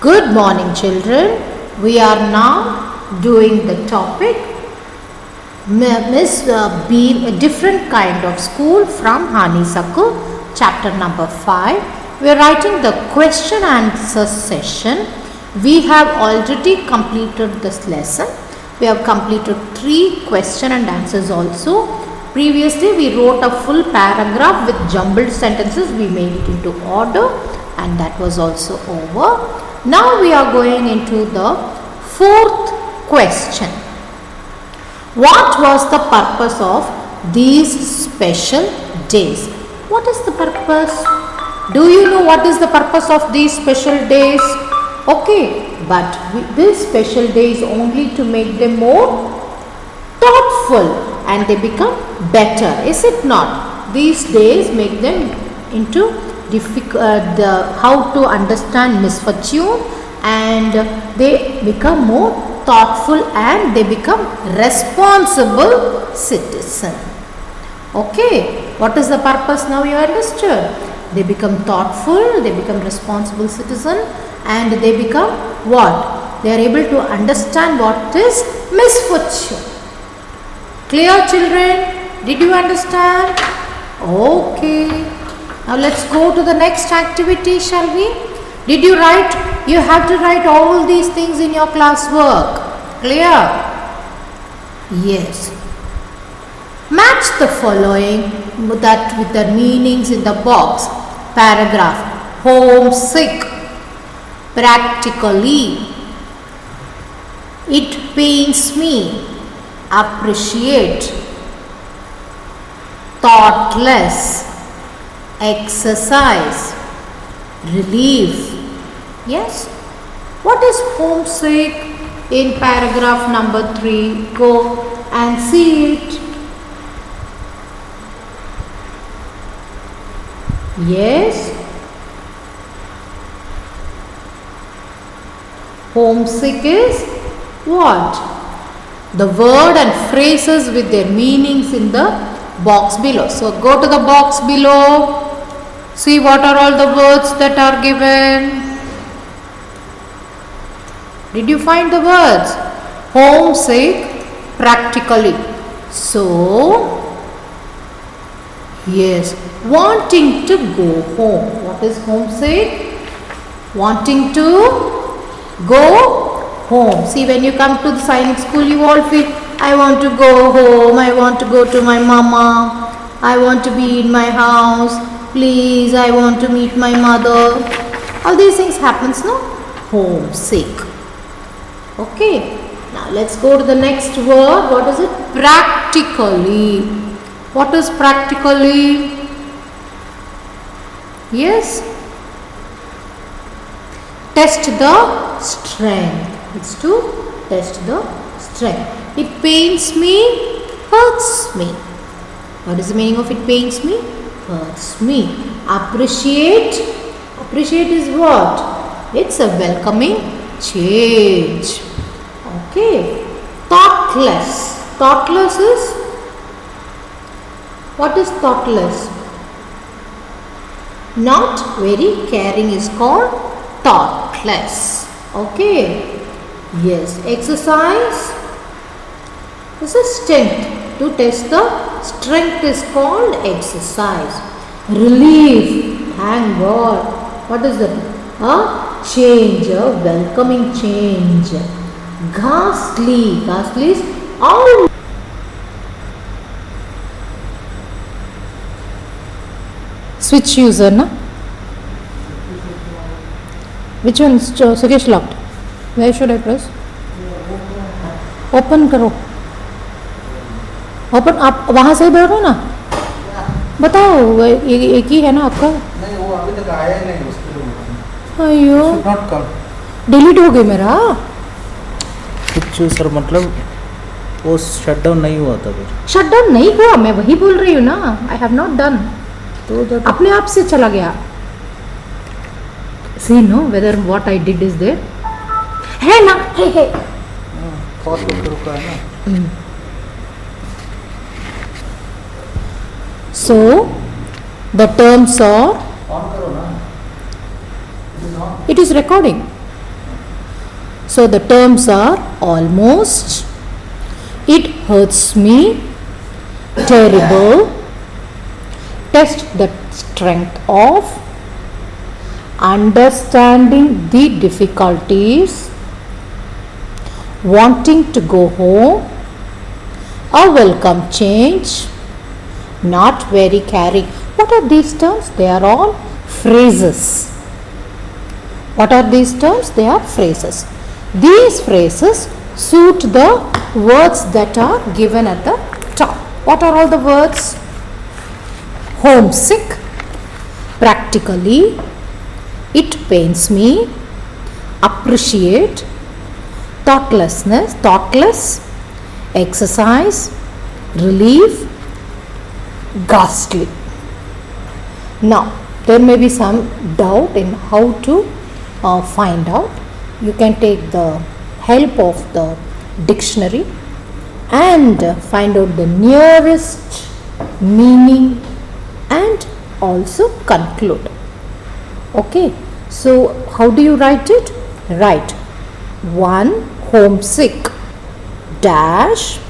Good morning, children. We are now doing the topic Miss Beam, a different kind of school from Honeysuckle, chapter number 5. We are writing the question answer session. We have already completed this lesson. We have completed 3 question and answers also. Previously, we wrote a full paragraph with jumbled sentences. We made it into order and that was also over. Now we are going into the 4th question. What was the purpose of these special days? What is the purpose? Do you know what is the purpose of these special days? Okay, but these special days only to make them more thoughtful and they become better, is it not? These days make them into how to understand misfortune and they become more thoughtful and they become responsible citizen. Okay, what is the purpose now you understood? They become thoughtful, they become responsible citizen and they become what? They are able to understand what is misfortune. Clear, children? Did you understand? Okay. Now let's go to the next activity, shall we? Did you write? You have to write all these things in your classwork. Clear? Yes. Match the following with the meanings in the box. Paragraph. Homesick. Practically. It pains me. Appreciate. Thoughtless. Exercise. Relief. Yes. What is homesick in paragraph number 3? Go and see it. Yes. Homesick is what? The word and phrases with their meanings in the box below. So go to the box below. See what are all the words that are given. Did you find the words? Homesick, practically. So, yes, wanting to go home. What is homesick? Wanting to go home. See, when you come to the science school, you all feel, I want to go home. I want to go to my mama. I want to be in my house. Please, I want to meet my mother. All these things happens, no? Homesick. Okay. Now, let's go to the next word. What is it? Practically. What is practically? Yes. Test the strength. It's to test the strength. It pains me, hurts me. What is the meaning of it pains me? Hurts me. Appreciate. Appreciate is what? It's a welcoming change. Okay. Thoughtless. Thoughtless is? What is thoughtless? Not very caring is called thoughtless. Okay. Yes. Exercise is a strength. To test the strength is called exercise. Relief. Thank God. What is that? A change. A welcoming change. Ghastly. Ghastly is all. Switch user, na? Which one is Sukesh locked? Where should I press? Open करो. Open आप वहाँ से बैठो ना. बताओ एक ही है ना आपका? नहीं, वो अभी तक आया ही नहीं उसके लिए. अयो. डिलीट हो गया मेरा. कुछ सर मतलब वो शटडाउन नहीं हुआ था फिर. शटडाउन नहीं हुआ, मैं वही बोल रही हूँ ना. I have not done. तो अपने आप से चला गया. See no whether what I did is there. है ना? है. पॉज करके रुका है ना. So, the terms are, on करो ना. it is recording. So the terms are almost, it hurts me, terrible, test the strength of, understanding the difficulties, wanting to go home, a welcome change, not very caring. What are these terms? They are all phrases. What are these terms? They are phrases. These phrases suit the words that are given at the top. What are all the words? Homesick, practically, it pains me, appreciate, thoughtless, exercise, relief, ghastly. Now, there may be some doubt in how to find out. You can take the help of the dictionary and find out the nearest meaning and also conclude. Okay, so how do you write it? Write 1. Homesick dash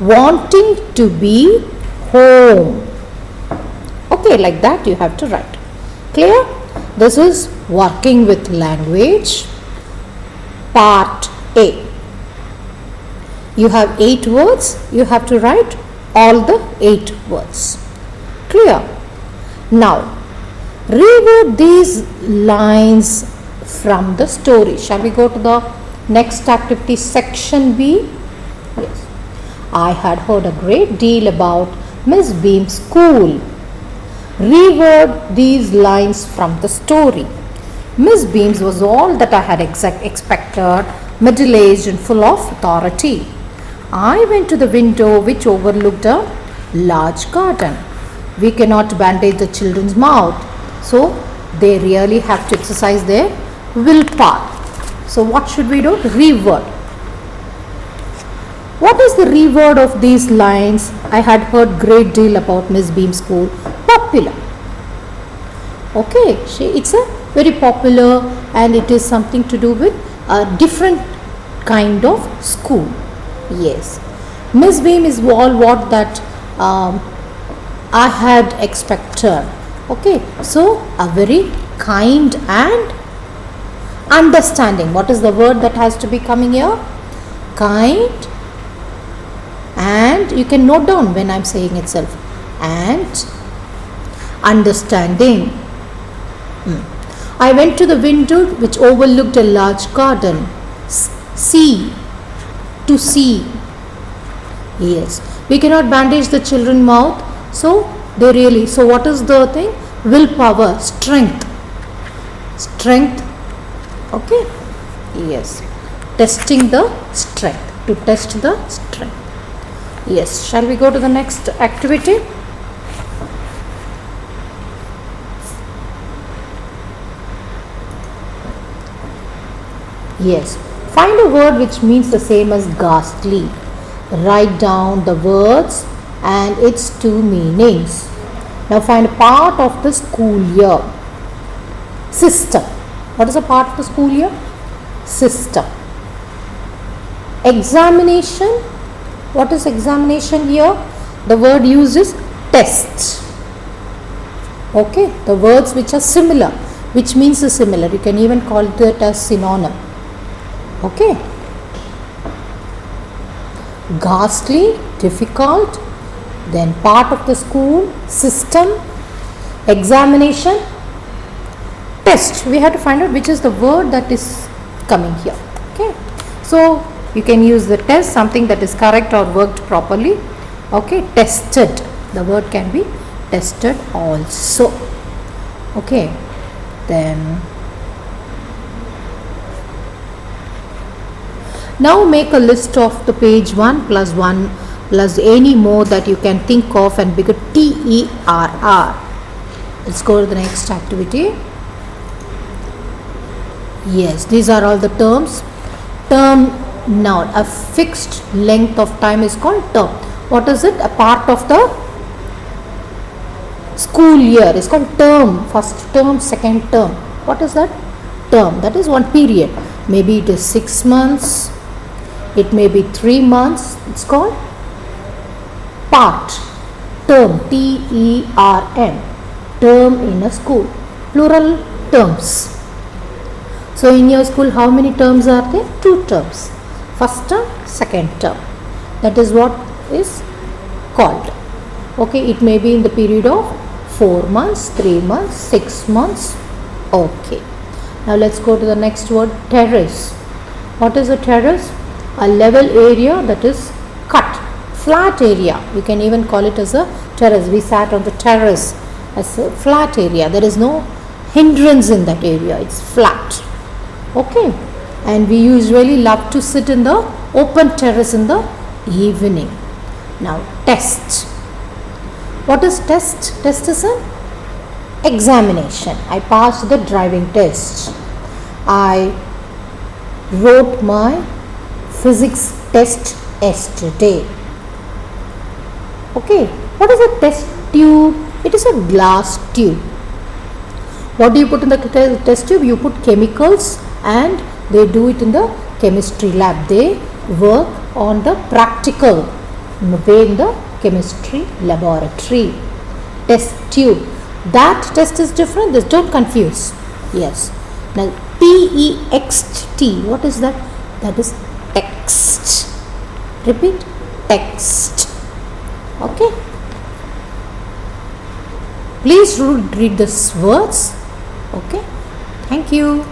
wanting to be home. Okay, like that you have to write. Clear? This is working with language part A. You have 8 words. You have to write all the 8 words. Clear? Now, reword these lines from the story. Shall we go to the next activity, section B? Yes. I had heard a great deal about Miss Beam's school. Reword these lines from the story. Miss Beams was all that I had expected, middle-aged and full of authority. I went to the window which overlooked a large garden. We cannot bandage the children's mouth, so they really have to exercise their willpower. So what should we do? Reword. What is the reword of these lines? I had heard great deal about Miss Beam's school. Popular. Okay, it's a very popular and it is something to do with a different kind of school. Yes. Miss Beam is all what that I had expected. Okay, so a very kind and understanding. What is the word that has to be coming here? Kind, and you can note down when I am saying itself, and understanding. I went to the window which overlooked a large garden. See, to see. Yes, we cannot bandage the children's mouth, so they really, so what is the thing? Willpower, strength. Okay, yes, testing the strength, to test the strength. Yes, shall we go to the next activity? Yes, find a word which means the same as ghastly. Write down the words and its 2 meanings. Now find a part of the school year. System. What is a part of the school year? System. Examination. What is examination here? The word used is test. Okay, the words which are similar, which means similar. You can even call it as synonym. Okay. Ghastly, difficult, then part of the school, system, examination, test. We have to find out which is the word that is coming here. Okay. So you can use the test, something that is correct or worked properly. Okay. Tested. The word can be tested also. Okay. Then now make a list of the page 1 plus any more that you can think of and become TERR. Let's go to the next activity. Yes, these are all the terms. Term noun. A fixed length of time is called term. What is it? A part of the school year is called term. First term, second term. What is that? term, that is one period. Maybe it is 6 months, it may be 3 months. It's called part, term, T-E-R-M, term in a school, plural terms. So in your school, how many terms are there? 2 terms, first term, second term. That is what is called. Okay, it may be in the period of 4 months, 3 months, 6 months. Okay, now let's go to the next word, terrace. What is a terrace? A level area that is cut, flat area. We can even call it as a terrace. We sat on the terrace as a flat area. There is no hindrance in that area. It's flat. Okay, and we usually love to sit in the open terrace in the evening. Now test. What is test? Test is an examination. I passed the driving test. I wrote my physics test yesterday. Okay, what is a test tube? It is a glass tube. What do you put in the test tube? You put chemicals, and they do it in the chemistry lab. They work on the practical way in the chemistry laboratory. Test tube. That test is different. This, don't confuse. Yes. Now T-E-X-T. What is that? That is text. Repeat. Text. Okay. Please read these words. Okay. Thank you.